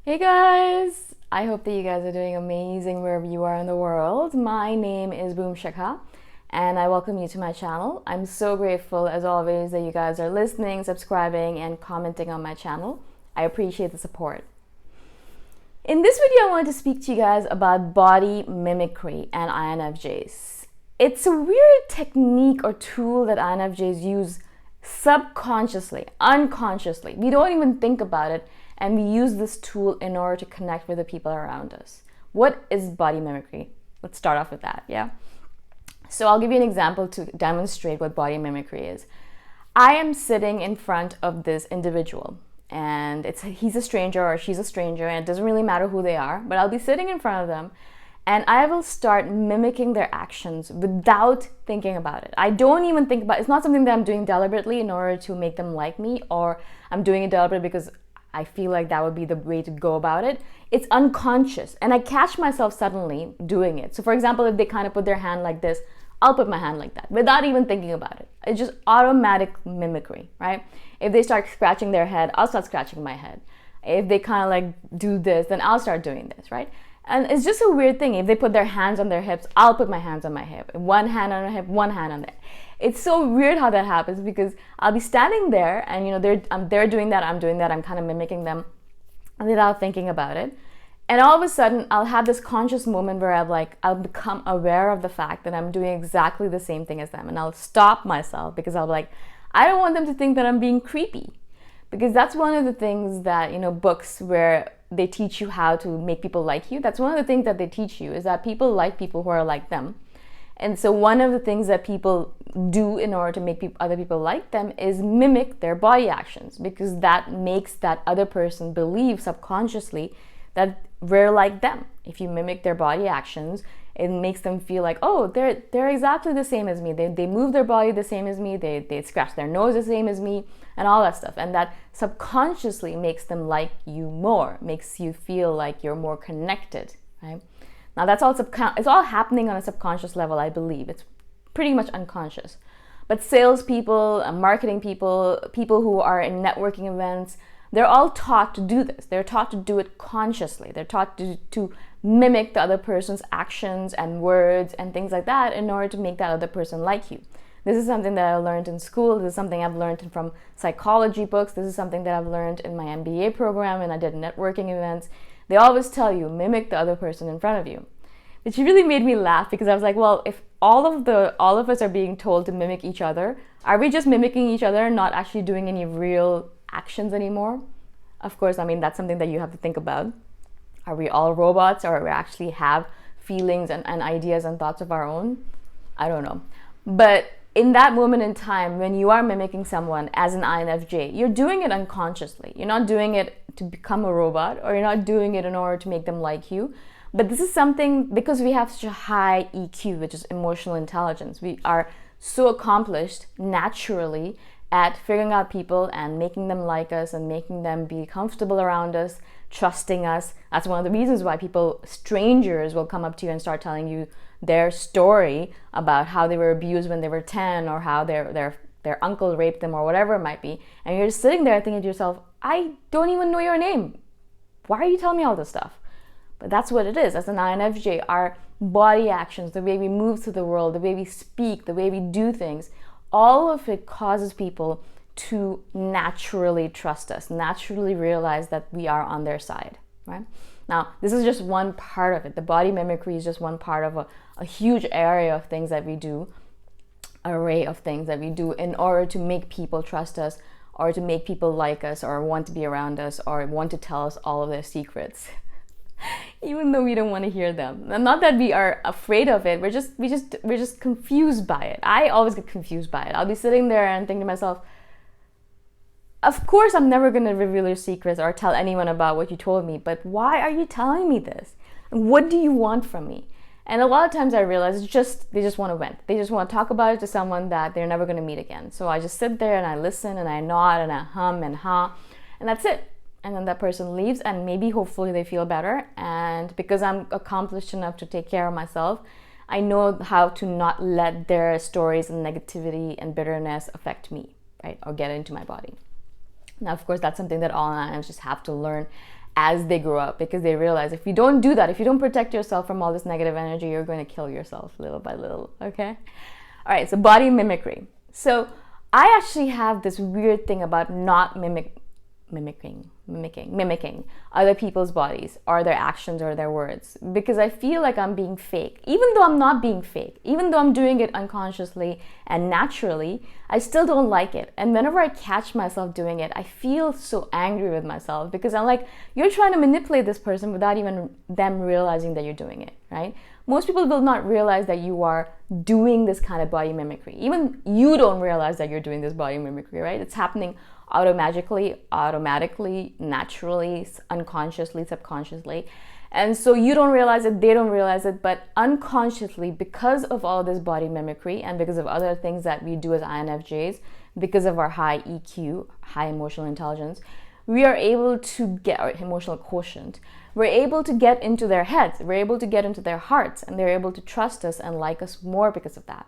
Hey guys! I hope that you guys are doing amazing wherever you are in the world. My name is Shikha and I welcome you to my channel. I'm so grateful as always that you guys are listening, subscribing, and commenting on my channel. I appreciate the support. In this video, I wanted to speak to you guys about body mimicry and INFJs. It's a weird technique or tool that INFJs use subconsciously, unconsciously. We don't even think about it, and we use this tool in order to connect with the people around us. What is body mimicry? Let's start off with that, yeah? So I'll give you an example to demonstrate what body mimicry is. I am sitting in front of this individual, and he's a stranger or she's a stranger, and it doesn't really matter who they are, but I'll be sitting in front of them and I will start mimicking their actions without thinking about it. I don't even think about it. It's not something that I'm doing deliberately in order to make them like me, or I'm doing it deliberately because I feel like that would be the way to go about it. It's unconscious, and I catch myself suddenly doing it. So for example, if they kind of put their hand like this, I'll put my hand like that without even thinking about it. It's just automatic mimicry, right? If they start scratching their head, I'll start scratching my head. If they kind of like do this, then I'll start doing this, right? And it's just a weird thing. If they put their hands on their hips, I'll put my hands on my hip. One hand on a hip, one hand on the hip. It's so weird how that happens, because I'll be standing there and they're doing that, I'm doing that, I'm kind of mimicking them without thinking about it. And all of a sudden, I'll have this conscious moment where I'll become aware of the fact that I'm doing exactly the same thing as them. And I'll stop myself because I'll be like, I don't want them to think that I'm being creepy. Because that's one of the things that, books where they teach you how to make people like you. That's one of the things that they teach you, is that people like people who are like them. And so one of the things that people do in order to make other people like them is mimic their body actions, because that makes that other person believe subconsciously that we're like them. If you mimic their body actions, it makes them feel like, oh, they're exactly the same as me. They move their body the same as me. They scratch their nose the same as me, and all that stuff. And that subconsciously makes them like you more, makes you feel like you're more connected, right? Now that's all it's all happening on a subconscious level, I believe. It's pretty much unconscious. But salespeople, marketing people, people who are in networking events, they're all taught to do this. They're taught to do it consciously. They're taught to mimic the other person's actions and words and things like that in order to make that other person like you. This is something that I learned in school. This is something I've learned from psychology books. This is something that I've learned in my MBA program, and I did networking events. They always tell you, mimic the other person in front of you. Which really made me laugh, because I was like, well, if all of us are being told to mimic each other, are we just mimicking each other and not actually doing any real actions anymore? Of course, that's something that you have to think about. Are we all robots, or we actually have feelings and ideas and thoughts of our own? I don't know. But in that moment in time, when you are mimicking someone as an INFJ, you're doing it unconsciously. You're not doing it to become a robot, or you're not doing it in order to make them like you. But this is something, because we have such a high EQ, which is emotional intelligence. We are so accomplished naturally at figuring out people and making them like us and making them be comfortable around us, trusting us. That's one of the reasons why strangers will come up to you and start telling you their story about how they were abused when they were 10, or how their uncle raped them, or whatever it might be. And you're just sitting there thinking to yourself, I don't even know your name. Why are you telling me all this stuff? But that's what it is. As an INFJ, our body actions, the way we move through the world, the way we speak, the way we do things, all of it causes people to naturally trust us, naturally realize that we are on their side, right? Now, this is just one part of it. The body mimicry is just one part of a huge area of things that we do, array of things that we do in order to make people trust us, or to make people like us, or want to be around us, or want to tell us all of their secrets. Even though we don't want to hear them. And not that we are afraid of it, we're just confused by it. I always get confused by it. I'll be sitting there and thinking to myself, of course I'm never going to reveal your secrets or tell anyone about what you told me, but why are you telling me this? What do you want from me? And a lot of times I realize they just want to vent. They just want to talk about it to someone that they're never going to meet again. So I just sit there and I listen and I nod and I hum and ha, and that's it. And then that person leaves, and maybe hopefully they feel better. And because I'm accomplished enough to take care of myself, I know how to not let their stories and negativity and bitterness affect me, right? Or get into my body. Now, of course, that's something that all INFJs just have to learn as they grow up, because they realize if you don't do that, if you don't protect yourself from all this negative energy, you're going to kill yourself little by little, okay? All right, so body mimicry. So I actually have this weird thing about not mimicking other people's bodies or their actions or their words, because I feel like I'm being fake. Even though I'm not being fake, even though I'm doing it unconsciously and naturally, I still don't like it. And whenever I catch myself doing it, I feel so angry with myself, because I'm like, you're trying to manipulate this person without even them realizing that you're doing it, right? Most people will not realize that you are doing this kind of body mimicry. Even you don't realize that you're doing this body mimicry, right? It's happening automatically, naturally, unconsciously, subconsciously. And so you don't realize it, they don't realize it, but unconsciously, because of all this body mimicry and because of other things that we do as INFJs, because of our high EQ, high emotional intelligence, we are able to get our emotional quotient. We're able to get into their heads, we're able to get into their hearts, and they're able to trust us and like us more because of that.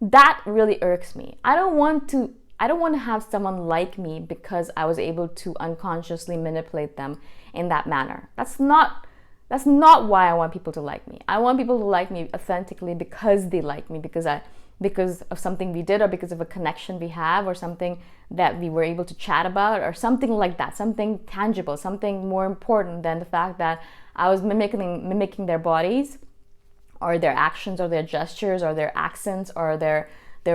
That really irks me. I don't want to have someone like me because I was able to unconsciously manipulate them in that manner. That's not why I want people to like me. I want people to like me authentically because they like me, because of something we did, or because of a connection we have, or something that we were able to chat about, or something like that, something tangible, something more important than the fact that I was mimicking their bodies or their actions or their gestures or their accents or their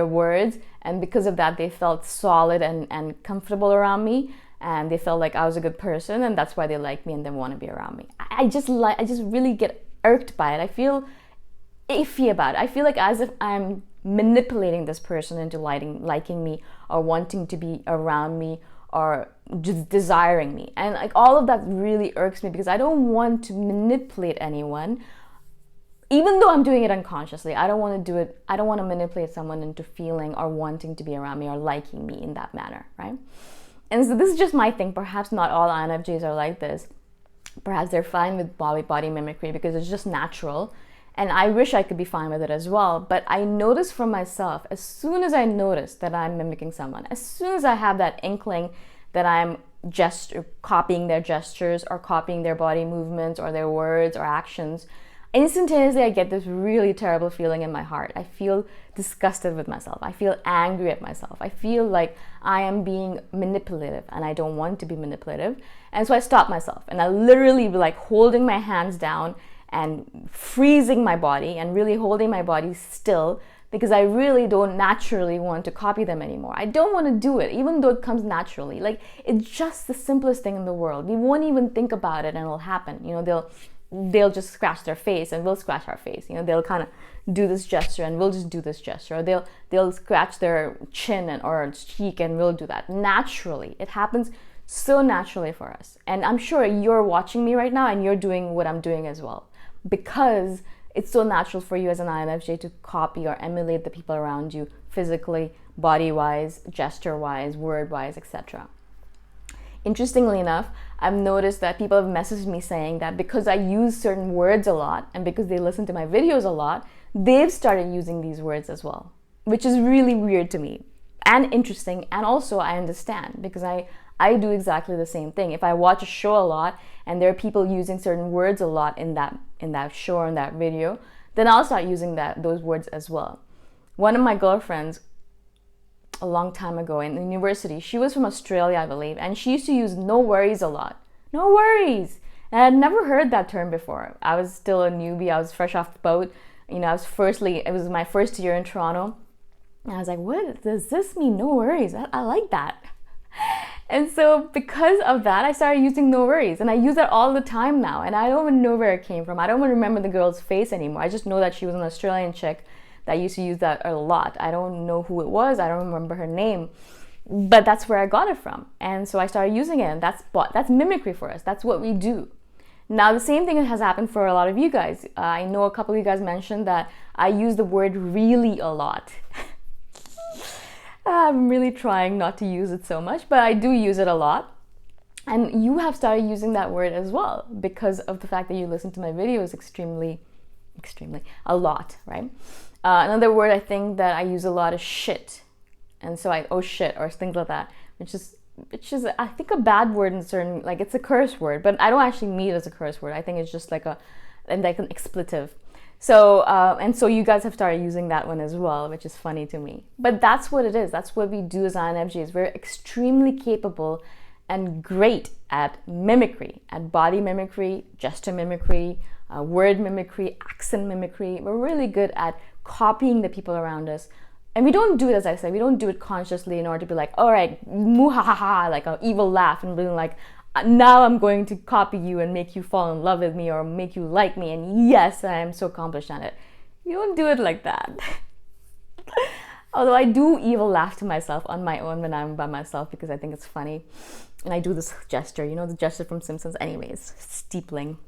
words, and because of that they felt solid and comfortable around me, and they felt like I was a good person, and that's why they like me and they want to be around me. I just really get irked by it. I feel iffy about it. I feel like as if I'm manipulating this person into liking me or wanting to be around me or just desiring me, and like all of that really irks me, because I don't want to manipulate anyone. Even though I'm doing it unconsciously, I don't want to do it. I don't want to manipulate someone into feeling or wanting to be around me or liking me in that manner, right? And so this is just my thing. Perhaps not all INFJs are like this. Perhaps they're fine with body mimicry because it's just natural. And I wish I could be fine with it as well. But I notice for myself, as soon as I notice that I'm mimicking someone, as soon as I have that inkling that I'm just copying their gestures or copying their body movements or their words or actions, instantaneously I get this really terrible feeling in my heart. I feel disgusted with myself. I feel angry at myself. I feel like I am being manipulative, and I don't want to be manipulative. And so I stop myself, and I literally be like holding my hands down and freezing my body and really holding my body still, because I really don't naturally want to copy them anymore. I don't want to do it, even though it comes naturally. Like, it's just the simplest thing in the world. We won't even think about it and it'll happen. You know, they'll just scratch their face and we'll scratch our face. You know, they'll kind of do this gesture and we'll just do this gesture. Or they'll scratch their chin or cheek and we'll do that. Naturally. It happens so naturally for us. And I'm sure you're watching me right now and you're doing what I'm doing as well, because it's so natural for you as an INFJ to copy or emulate the people around you physically, body-wise, gesture-wise, word-wise, etc. Interestingly enough, I've noticed that people have messaged me saying that because I use certain words a lot and because they listen to my videos a lot, they've started using these words as well, which is really weird to me and interesting. And also I understand, because I do exactly the same thing. If I watch a show a lot and there are people using certain words a lot in that show or in that video, then I'll start using those words as well. One of my girlfriends a long time ago in university, she was from Australia, I believe, and she used to use no worries a lot. No worries. And I'd never heard that term before. I was still a newbie. I was fresh off the boat. You know, it was my first year in Toronto. And I was like, what does this mean? No worries. I like that. And so because of that, I started using no worries. And I use that all the time now. And I don't even know where it came from. I don't even remember the girl's face anymore. I just know that she was an Australian chick that used to use that a lot. I don't know who it was. I don't remember her name. But that's where I got it from. And so I started using it. And that's mimicry for us. That's what we do. Now, the same thing has happened for a lot of you guys. I know a couple of you guys mentioned that I use the word really a lot. I'm really trying not to use it so much, but I do use it a lot. And you have started using that word as well because of the fact that you listen to my videos extremely a lot, right? Another word I think that I use a lot is shit. And so oh shit, or things like that, which is which is, I think, a bad word in certain, like, it's a curse word, but I don't actually mean it as a curse word. I think it's just like an expletive. So, and so you guys have started using that one as well, which is funny to me. But that's what it is. That's what we do as INFJs. We're extremely capable and great at mimicry, at body mimicry, gesture mimicry, word mimicry, accent mimicry. We're really good at copying the people around us. And we don't do it, as I said, we don't do it consciously in order to be like, all right, muhahaha, like an evil laugh and being like, now I'm going to copy you and make you fall in love with me or make you like me. And yes, I am so accomplished at it. You don't do it like that. Although I do evil laugh to myself on my own when I'm by myself because I think it's funny. And I do this gesture, you know, the gesture from Simpsons. Anyways, steepling.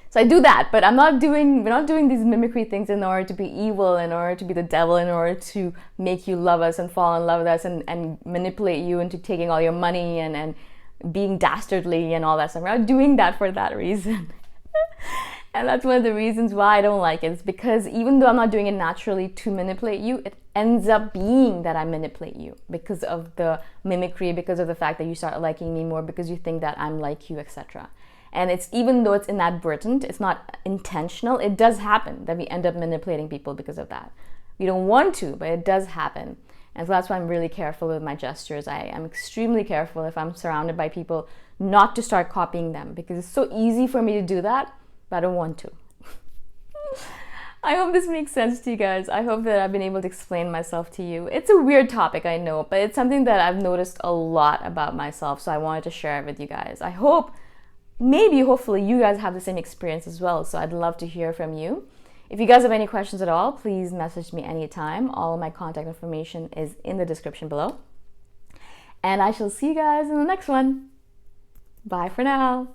So I do that, but we're not doing these mimicry things in order to be evil, in order to be the devil, in order to make you love us and fall in love with us and manipulate you into taking all your money and being dastardly and all that stuff. We're not doing that for that reason. And that's one of the reasons why I don't like it. It's because even though I'm not doing it naturally to manipulate you, it ends up being that I manipulate you because of the mimicry, because of the fact that you start liking me more, because you think that I'm like you, etc. And it's, even though it's inadvertent, it's not intentional, it does happen that we end up manipulating people because of that. We don't want to, but it does happen. And so that's why I'm really careful with my gestures. I am extremely careful if I'm surrounded by people not to start copying them, because it's so easy for me to do that, but I don't want to. I hope this makes sense to you guys. I hope that I've been able to explain myself to you. It's a weird topic, I know, but it's something that I've noticed a lot about myself, so I wanted to share it with you guys. I hope, maybe, hopefully, you guys have the same experience as well, so I'd love to hear from you. If you guys have any questions at all, please message me anytime. All of my contact information is in the description below. And I shall see you guys in the next one. Bye for now.